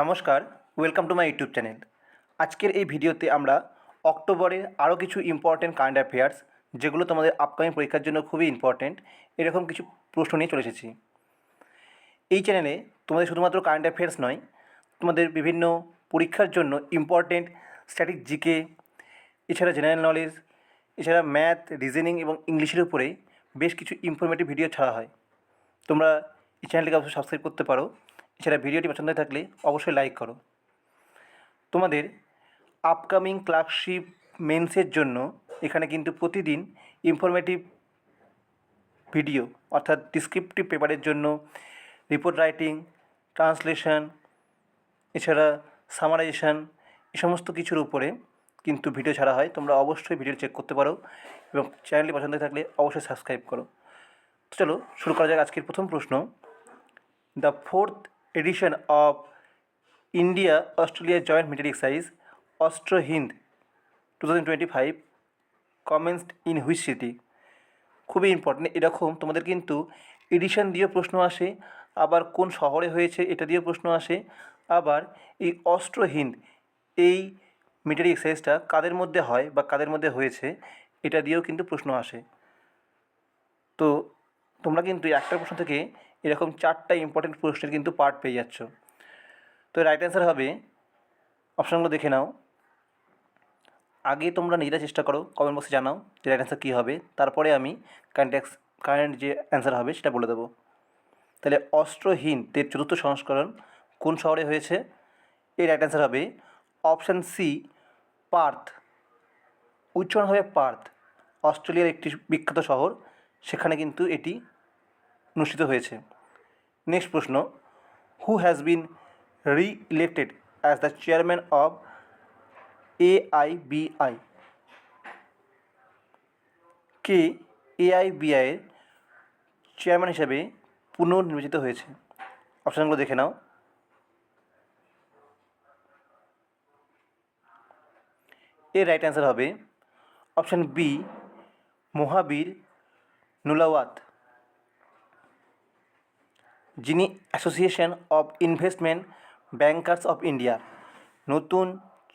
নমস্কার, welcome to my YouTube channel. আজকের এই ভিডিওতে আমরা অক্টোবরের আরও কিছু ইম্পর্টেন্ট কারেন্ট অ্যাফেয়ার্স, যেগুলো তোমাদের আপকামিং পরীক্ষার জন্য খুবই ইম্পর্টেন্ট, এরকম কিছু প্রশ্ন নিয়ে চলে এসেছি। এই চ্যানেলে তোমাদের শুধুমাত্র কারেন্ট অ্যাফেয়ার্স নয়, তোমাদের বিভিন্ন পরীক্ষার জন্য ইম্পর্টেন্ট স্ট্যাটিক জিকে, এছাড়া জেনারেল নলেজ, এছাড়া ম্যাথ, রিজনিং এবং ইংলিশের উপরে বেশ কিছু ইনফরমেটিভ ভিডিও ছাড়া হয়। তোমরা এই চ্যানেলটিকে অবশ্যই সাবস্ক্রাইব করতে পারো। এছাড়া ভিডিওটি পছন্দ হয়ে থাকলে অবশ্যই লাইক করো। তোমাদের আপকামিং ক্লার্কশিপ মেন্সের জন্য এখানে কিন্তু প্রতিদিন ইনফরমেটিভ ভিডিও অর্থাৎ ডিসক্রিপটিভ পেপারের জন্য রিপোর্ট রাইটিং, ট্রান্সলেশন, এছাড়া সামারাইজেশন, এই সমস্ত কিছুর উপরে কিন্তু ভিডিও ছাড়া হয়। তোমরা অবশ্যই ভিডিও চেক করতে পারো এবং চ্যানেলটি পছন্দ হয়ে থাকলে অবশ্যই সাবস্ক্রাইব করো। তো চলো শুরু করা যাক আজকের প্রথম প্রশ্ন। The fourth edition of India Australia joint military exercise Austro Hind 2025 commenced in which city? খুবই ইম্পর্টেন্ট। এরকম তোমাদের কিন্তু এডিশন দিয়েও প্রশ্ন আসে, আবার কোন শহরে হয়েছে এটা দিয়েও প্রশ্ন আসে, আবার এই অস্ট্রো হিন্দ এই মিলিটারি এক্সারসাইজটা কাদের মধ্যে হয় বা কাদের মধ্যে হয়েছে এটা দিয়েও কিন্তু প্রশ্ন আসে। তো তোমরা কিন্তু একটা প্রশ্ন থেকে এরকম 4টা ইম্পর্টেন্ট প্রশ্নের কিন্তু পার্ট পেয়ে যাচ্ছ। তো রাইট অ্যান্সার হবে, অপশানগুলো দেখে নাও। আগে তোমরা নিজেরা চেষ্টা করো, কমেন্ট বক্সে জানাও যে রাইট অ্যান্সার কী হবে, তারপরে আমি কারেন্ট যে অ্যান্সার হবে সেটা বলে দেবো। তাহলে অস্ট্রো হিন্দের চতুর্থ সংস্করণ কোন শহরে হয়েছে? এই রাইট অ্যান্সার হবে অপশান সি, পার্থ। উচ্চারণ হবে পার্থ, অস্ট্রেলিয়ার একটি বিখ্যাত শহর, সেখানে কিন্তু এটি অনুষ্ঠিত হয়েছে। নেক্সট প্রশ্ন, who has been re-elected as the chairman of AIBI? কে AIBI-এর চেয়ারম্যান হিসাবে পুনর্নির্বাচিত হয়েছে? অপশানগুলো দেখে নাও। এর রাইট অ্যান্সার হবে অপশান বি, মহাবীর নুলাওয়াত, যিনি association of investment bankers of India নতুন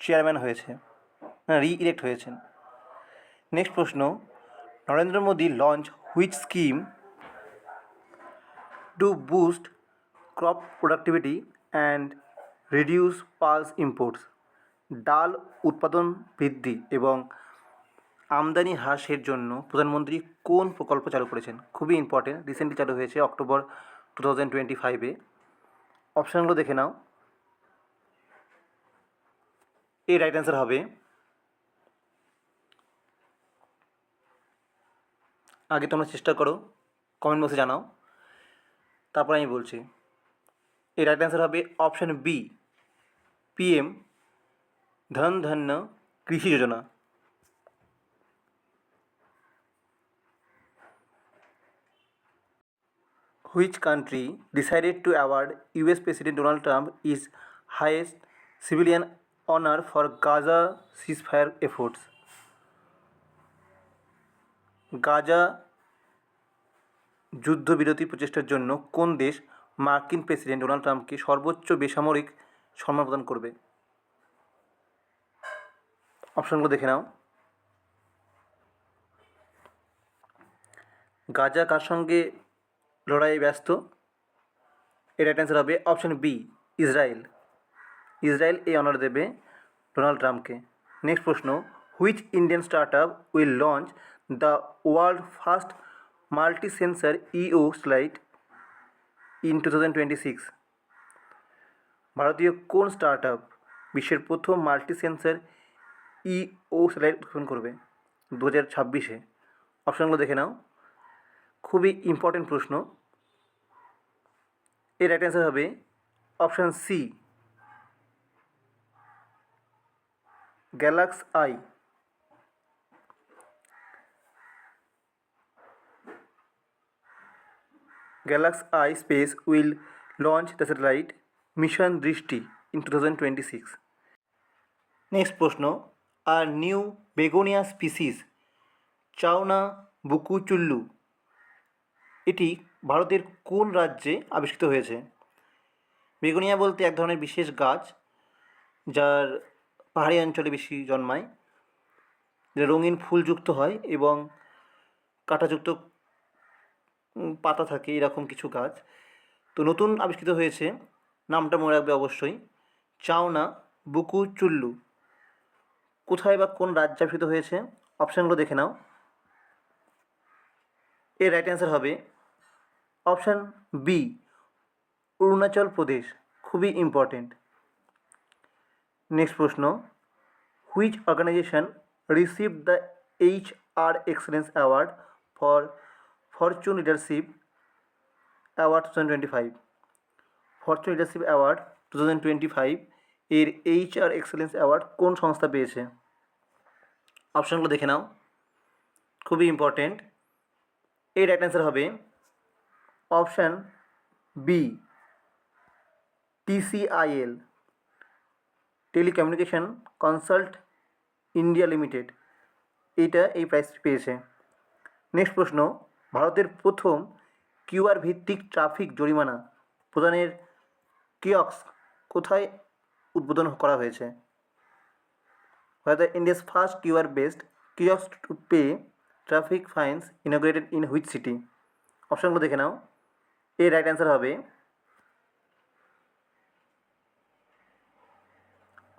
চেয়ারম্যান হয়েছে, রি-ইলেক্ট হয়েছেন। নেক্সট প্রশ্ন, Narendra Modi launch which scheme to boost crop productivity and reduce pulse imports? ডাল উৎপাদন বৃদ্ধি এবং আমদানি হ্রাসের জন্য প্রধানমন্ত্রী কোন প্রকল্প চালু করেছেন? খুবই ইম্পর্টেন্ট, রিসেন্টলি চালু হয়েছে অক্টোবর 2025-এ। অপশানগুলো দেখে নাও। এর রাইট অ্যান্সার হবে, আগে তোমরা চেষ্টা করো, কমেন্ট বক্সে জানাও, তারপর আমি বলছি। এর রাইট অ্যান্সার হবে অপশান বি, PM ধন ধান্য কৃষি যোজনা। Which country decided to award US President Donald Trump his highest civilian honor for Gaza ceasefire efforts? Gaza যুদ্ধবিরতি প্রচেষ্টার জন্য কোন দেশ মার্কিন প্রেসিডেন্ট ডোনাল্ড ট্রাম্পকে সর্বোচ্চ বেসামরিক সম্মান প্রদান করবে? অপশনগুলো দেখে নাও। গাজা কার সঙ্গে লড়াইয়ে ব্যস্ত? এর রাইট অ্যান্সার হবে অপশন বি, ইসরায়েল। ইসরায়েল এই অনার দেবে ডোনাল্ড ট্রাম্পকে। নেক্সট প্রশ্ন, which Indian startup will launch the world first multi sensor EO satellite in 2026? ভারতীয় কোন স্টার্ট আপ বিশ্বের প্রথম মাল্টি সেন্সার EO স্যাটেলাইট উৎক্ষেপণ করবে 2026-এ? অপশানগুলো দেখে নাও। খুবই ইম্পর্টেন্ট প্রশ্ন। এর রাইট অ্যান্সার হবে option C, Galaxy Eye. Galaxy Eye Space will launch the satellite mission Drishti in 2026. Next প্রশ্ন, a new begonia species চাওনা বুকুচুল্লু এটি ভারতের কোন রাজ্যে আবিষ্কৃত হয়েছে? বেগুনিয়া বলতে এক ধরনের বিশেষ গাছ, যার পাহাড়ি অঞ্চলে বেশি জন্মায়, যে রঙিন ফুলযুক্ত হয় এবং কাঁটাযুক্ত পাতা থাকে, এরকম কিছু গাছ। তো নতুন আবিষ্কৃত হয়েছে, নামটা মনে রাখবে অবশ্যই, চাওনা বুকু চুল্লু। কোথায় বা কোন রাজ্যে আবিষ্কৃত হয়েছে? অপশানগুলো দেখে নাও। এর রাইট অ্যান্সার হবে অপশান বি, অরুণাচল প্রদেশ। খুবই ইম্পর্টেন্ট। নেক্সট প্রশ্ন, which organisation received the HR excellence award for Fortune leadership award 2025? Fortune leadership award 2025 এর HR এক্সেলেন্স অ্যাওয়ার্ড কোন সংস্থা পেয়েছে? অপশানগুলো দেখে নাও, খুবই ইম্পর্টেন্ট। এর রাইট অ্যান্সার হবে option B, TCIL, telecommunication consult India limited. এই প্রাইজটি পেয়েছে। নেক্সট প্রশ্ন, ভারতের প্রথম QR ভিত্তিক ট্রাফিক জরিমানা প্রদানের কিয়স্ক কোথায় উদ্বোধন করা হয়েছে? India's first QR based kiosk to pay traffic fines inaugurated in which city? অপশনগুলো দেখে নাও। এর রাইট অ্যান্সার হবে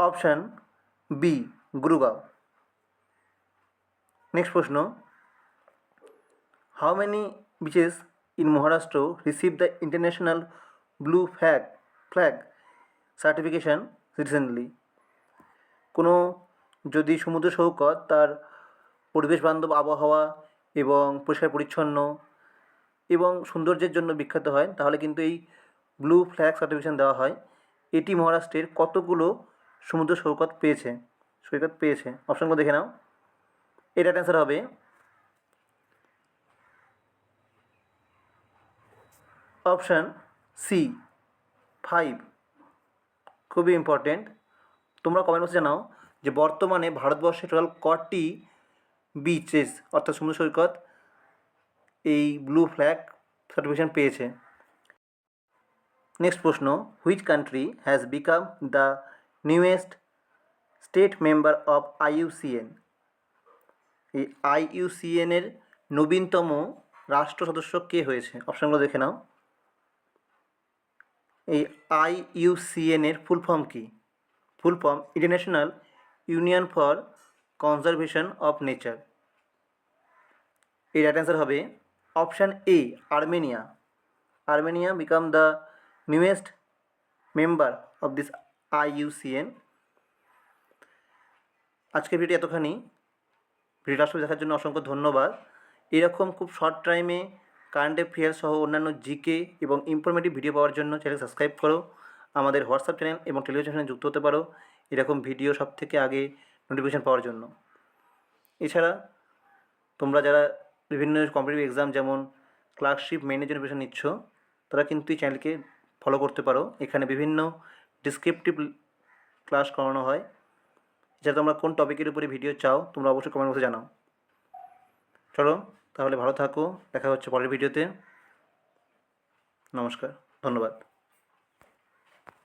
অপশান বি, গুরুগাঁও। নেক্সট প্রশ্ন, how many bitches in Maharashtra receive the international blue flag certification recently? কোনো যদি সমুদ্র সৈকত তার পরিবেশ বান্ধব আবহাওয়া এবং পরিষ্কার পরিচ্ছন্ন এবং সৌন্দর্যের জন্য বিখ্যাত হয়, তাহলে কিন্তু এই ব্লু ফ্ল্যাগ সার্টিফিকেশন দেওয়া হয়। এটি মহারাষ্ট্রের কতগুলো সমুদ্র সৈকত পেয়েছে? অপশনগুলো দেখে নাও। এর রাইট অ্যান্সার হবে অপশান সি, 5। খুবই ইম্পর্টেন্ট। তোমরা কমেন্ট বক্সে জানাও যে বর্তমানে ভারতবর্ষে টোটাল কটি বিচেস অর্থাৎ সমুদ্র সৈকত এই ব্লু ফ্ল্যাগ সার্টিফিকেশন পেয়েছে। নেক্সট প্রশ্ন, which country has become the newest state member of IUCN? এই IUCN-এর নবীনতম রাষ্ট্র সদস্য কে হয়েছে? অপশানগুলো দেখে নাও। এই IUCN-এর ফুল ফর্ম কি? Full form international union for conservation of nature. এর রাইট অ্যান্সার হবে option A, Armenia. Armenia become the newest member of this IUCN। আজকের ভিডিও এতখানি। ভিডিওটা আসলে দেখার জন্য অসংখ্য ধন্যবাদ। এরকম খুব শর্ট টাইমে কারেন্ট অ্যাফেয়ার্স সহ অন্যান্য জিকে এবং ইনফরমেটিভ ভিডিও পাওয়ার জন্য চ্যানেল সাবস্ক্রাইব করো। আমাদের হোয়াটসঅ্যাপ চ্যানেল এবং টেলিগ্রাম চ্যানেলে যুক্ত হতে পারো এরকম ভিডিও সব থেকে আগে নোটিফিকেশান পাওয়ার জন্য। এছাড়া তোমরা যারা বিভিন্ন কম্পিটিটিভ এক্সাম যেমন ক্লার্কশিপ মেইনের জন্য প্রিপারেশন নিচ্ছ, তারা কিন্তু এই চ্যানেলকে ফলো করতে পারো। এখানে বিভিন্ন ডিসক্রিপটিভ ক্লাস করানো হয়। এছাড়া তোমরা কোন টপিকের উপরে ভিডিও চাও তোমরা অবশ্যই কমেন্ট বক্সে জানাও। চলো তাহলে ভালো থাকো, দেখা হচ্ছে পরের ভিডিওতে। নমস্কার, ধন্যবাদ।